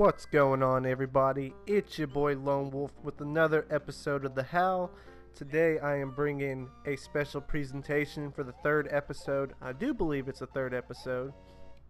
What's going on, everybody? It's your boy Lone Wolf with another episode of the Howl. Today I am bringing a special presentation for the third episode. I do believe it's the third episode,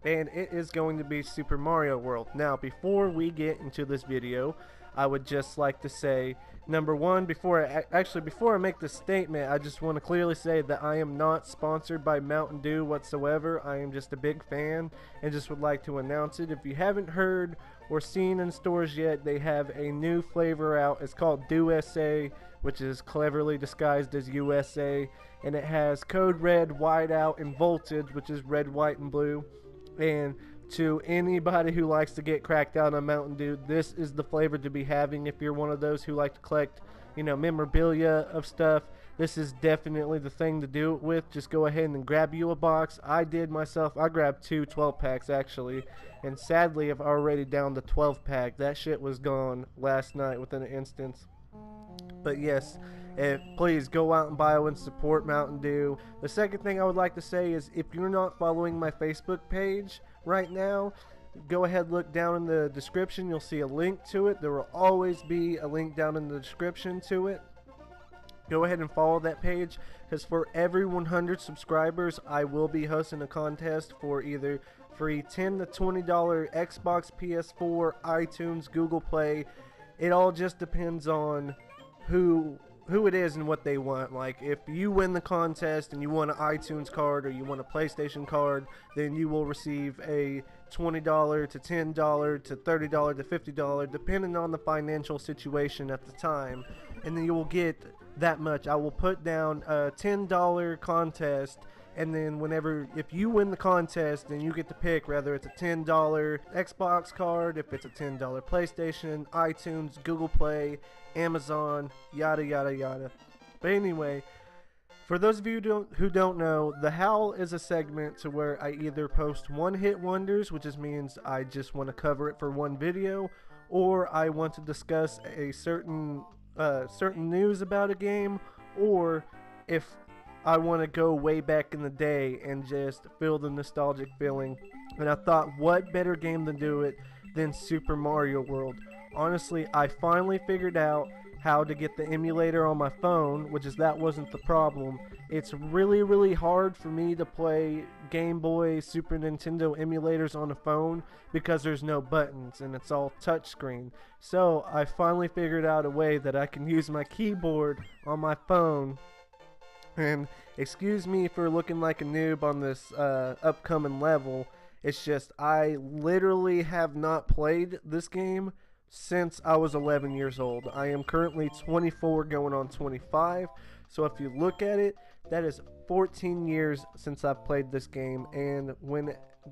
and it is going to be Super Mario World. Now, before we get into this video, I would just like to say, number one, before I make this statement, I just want to clearly say that I am not sponsored by Mountain Dew whatsoever. I am just a big fan and just would like to announce it. If you haven't heard or seen in stores yet, they have a new flavor out. It's called Dew SA, which is cleverly disguised as USA, and it has Code Red, White Out, and Voltage, which is red, white, and blue. And to anybody who likes to get cracked out on Mountain Dew, this is the flavor to be having. If you're one of those who like to collect, memorabilia of stuff, this is definitely the thing to do it with. Just go ahead and grab you a box. I did myself. I grabbed two 12-packs actually, and sadly I've already down the 12-pack. That shit was gone last night within an instant. But yes, please go out and buy one, support Mountain Dew. The second thing I would like to say is, if you're not following my Facebook page right now, go ahead, look down in the description. You'll see a link to it. There will always be a link down in the description to it. Go ahead and follow that page, because for every 100 subscribers, I will be hosting a contest for either free $10 to $20 Xbox, PS4, iTunes, Google Play. It all just depends on who it is and what they want. Like, if you win the contest and you want an iTunes card or you want a PlayStation card, then you will receive a $20 to $10 to $30 to $50, depending on the financial situation at the time, and then you will get that much. I will put down a $10 contest, and then if you win the contest, then you get to pick whether it's a $10 Xbox card, if it's a $10 PlayStation, iTunes, Google Play, Amazon, yada yada yada. But anyway, for those of you who don't know, the Howl is a segment to where I either post one-hit wonders, which just means I just want to cover it for one video, or I want to discuss a certain news about a game, or if I want to go way back in the day and just feel the nostalgic feeling. And I thought, what better game to do it than Super Mario World? Honestly, I finally figured out how to get the emulator on my phone, that wasn't the problem. It's really hard for me to play Game Boy, Super Nintendo emulators on a phone because there's no buttons and it's all touchscreen. So I finally figured out a way that I can use my keyboard on my phone. And excuse me for looking like a noob on this upcoming level. It's just, I literally have not played this game since I was 11 years old. I am currently 24 going on 25. So if you look at it, that is 14 years since I've played this game. And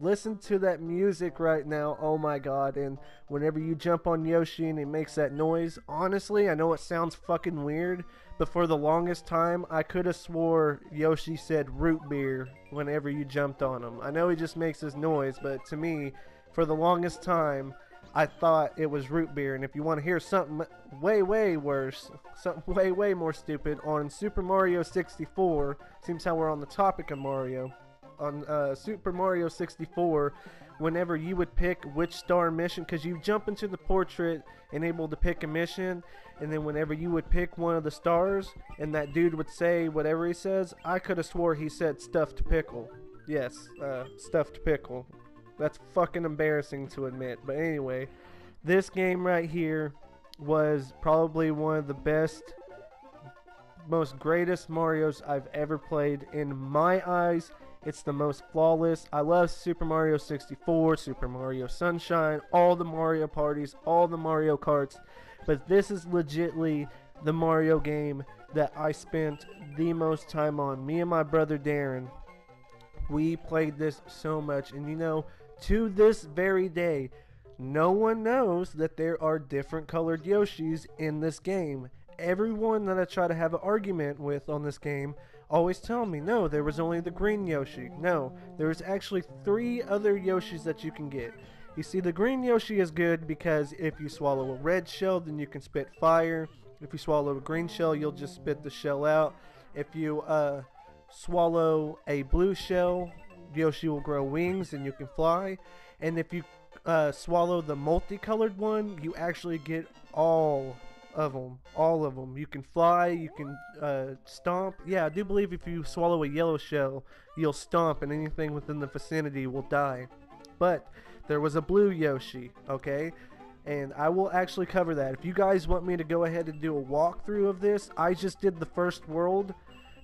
listen to that music right now, oh my god. And whenever you jump on Yoshi and it makes that noise, honestly, I know it sounds fucking weird, but for the longest time I could have swore Yoshi said root beer whenever you jumped on him. I know he just makes this noise, but to me, for the longest time, I thought it was root beer. And if you want to hear something way worse, something way more stupid, on Super Mario 64, seems how we're on the topic of Mario, on Super Mario 64, whenever you would pick which star mission, because you jump into the portrait and able to pick a mission, and then whenever you would pick one of the stars and that dude would say whatever he says, I could have swore he said stuffed pickle. Yes, stuffed pickle. That's fucking embarrassing to admit. But anyway, this game right here was probably one of the best, most greatest Marios I've ever played. In my eyes, it's the most flawless. I love Super Mario 64, Super Mario Sunshine, all the Mario parties, all the Mario Karts. But this is legitly the Mario game that I spent the most time on. Me and my brother Darren, we played this so much. And to this very day, no one knows that there are different colored Yoshis in this game. Everyone that I try to have an argument with on this game always tell me, no, there was only the green Yoshi. No, there's actually 3 other Yoshis that you can get. You see, the green Yoshi is good because if you swallow a red shell, then you can spit fire. If you swallow a green shell, you'll just spit the shell out. If you swallow a blue shell, Yoshi will grow wings and you can fly. And if you swallow the multicolored one, you actually get all of them. All of them. You can fly, you can stomp. Yeah, I do believe if you swallow a yellow shell, you'll stomp and anything within the vicinity will die. But there was a blue Yoshi, okay? And I will actually cover that. If you guys want me to go ahead and do a walkthrough of this, I just did the first world.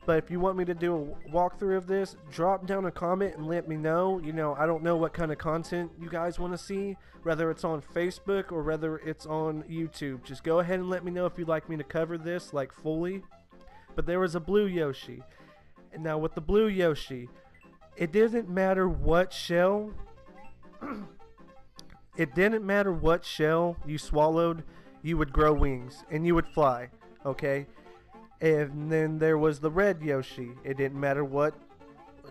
But if you want me to do a walkthrough of this, drop down a comment and let me know. You know, I don't know what kind of content you guys want to see, whether it's on Facebook or whether it's on YouTube. Just go ahead and let me know if you'd like me to cover this, like, fully. But there was a blue Yoshi. And now with the blue Yoshi, it didn't matter what shell... It didn't matter what shell you swallowed, you would grow wings and you would fly, okay? And then there was the red Yoshi. It didn't matter what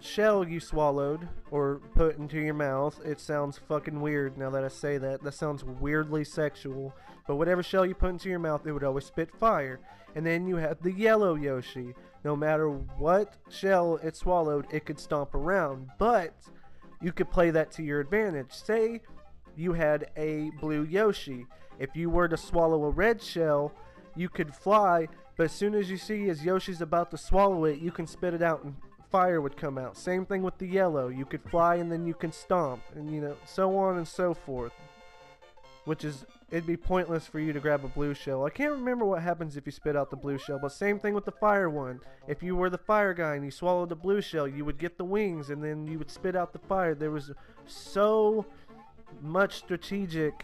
shell you swallowed or put into your mouth. It sounds fucking weird now that I say that. That sounds weirdly sexual. But whatever shell you put into your mouth, it would always spit fire. And then you had the yellow Yoshi. No matter what shell it swallowed, it could stomp around. But you could play that to your advantage. Say you had a blue Yoshi. If you were to swallow a red shell, you could fly. But as soon as you see as Yoshi's about to swallow it, you can spit it out and fire would come out. Same thing with the yellow. You could fly and then you can stomp. And, you know, so on and so forth. Which is, it'd be pointless for you to grab a blue shell. I can't remember what happens if you spit out the blue shell. But same thing with the fire one. If you were the fire guy and you swallowed the blue shell, you would get the wings and then you would spit out the fire. There was so much strategic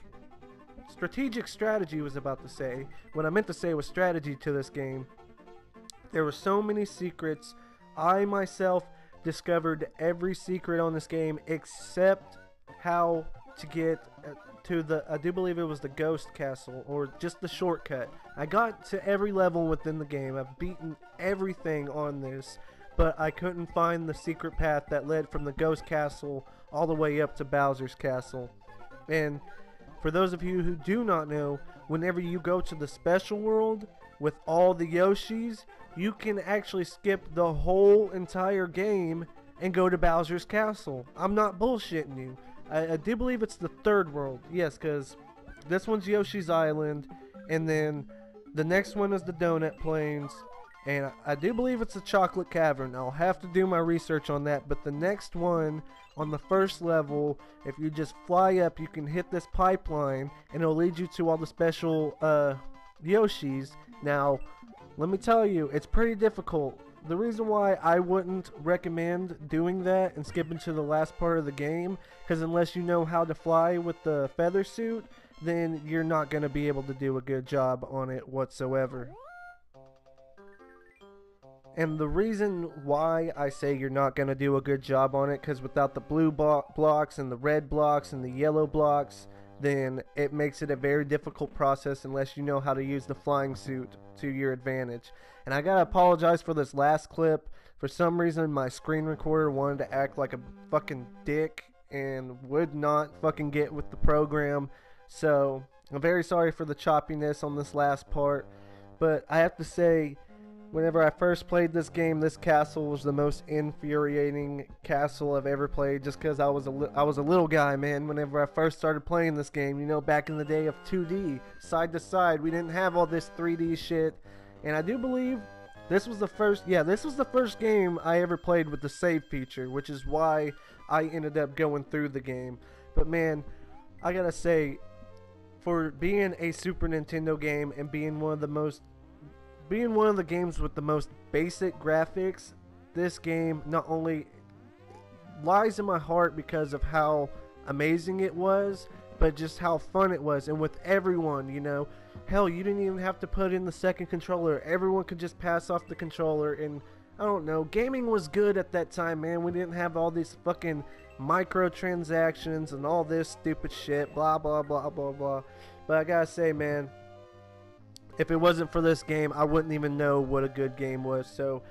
strategy was about to say. What I meant to say was strategy to this game. There were so many secrets. I myself discovered every secret on this game except how to get to the, I do believe it was the ghost castle, or just the shortcut. I got to every level within the game. I've beaten everything on this, but I couldn't find the secret path that led from the ghost castle all the way up to Bowser's castle. And for those of you who do not know, whenever you go to the special world with all the Yoshis, you can actually skip the whole entire game and go to Bowser's castle. I'm not bullshitting you. I do believe it's the third world. Yes, because this one's Yoshi's Island, and then the next one is the Donut Plains, and I do believe it's the Chocolate Cavern. I'll have to do my research on that, but the next one on the first level, if you just fly up, you can hit this pipeline and it'll lead you to all the special Yoshis. Now, let me tell you, it's pretty difficult. The reason why I wouldn't recommend doing that and skipping to the last part of the game, because unless you know how to fly with the feather suit, then you're not going to be able to do a good job on it whatsoever. And the reason why I say you're not going to do a good job on it, because without the blue blocks and the red blocks and the yellow blocks, then it makes it a very difficult process unless you know how to use the flying suit to your advantage. And I gotta apologize for this last clip. For some reason my screen recorder wanted to act like a fucking dick and would not fucking get with the program. So I'm very sorry for the choppiness on this last part. But I have to say, whenever I first played this game, this castle was the most infuriating castle I've ever played, just because I was a little guy, man, whenever I first started playing this game. You know, back in the day of 2D, side to side, we didn't have all this 3D shit. And I do believe this was the first, this was the first game I ever played with the save feature, which is why I ended up going through the game. But man, I gotta say, for being a Super Nintendo game and being one of the games with the most basic graphics, this game not only lies in my heart because of how amazing it was, but just how fun it was. And with everyone, you know, hell, you didn't even have to put in the second controller. Everyone could just pass off the controller. And I don't know, gaming was good at that time, man. We didn't have all these fucking microtransactions and all this stupid shit, blah blah blah blah blah. But I gotta say, man, if it wasn't for this game, I wouldn't even know what a good game was. So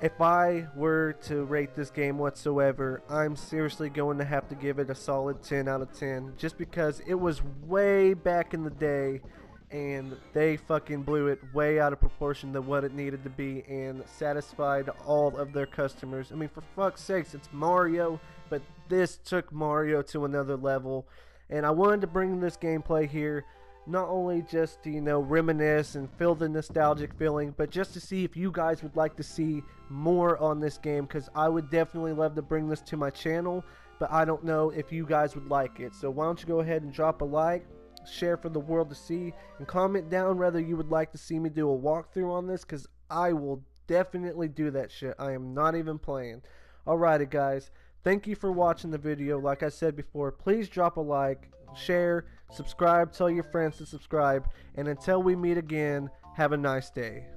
if I were to rate this game whatsoever, I'm seriously going to have to give it a solid 10 out of 10. Just because it was way back in the day, and they fucking blew it way out of proportion to what it needed to be and satisfied all of their customers. I mean, for fuck's sakes, it's Mario, but this took Mario to another level, and I wanted to bring this gameplay here not only just to, reminisce and feel the nostalgic feeling, but just to see if you guys would like to see more on this game, because I would definitely love to bring this to my channel, but I don't know if you guys would like it. So why don't you go ahead and drop a like, share for the world to see, and comment down whether you would like to see me do a walkthrough on this, because I will definitely do that shit. I am not even playing. Alrighty guys, thank you for watching the video. Like I said before, please drop a like, share, subscribe, tell your friends to subscribe, and until we meet again, have a nice day.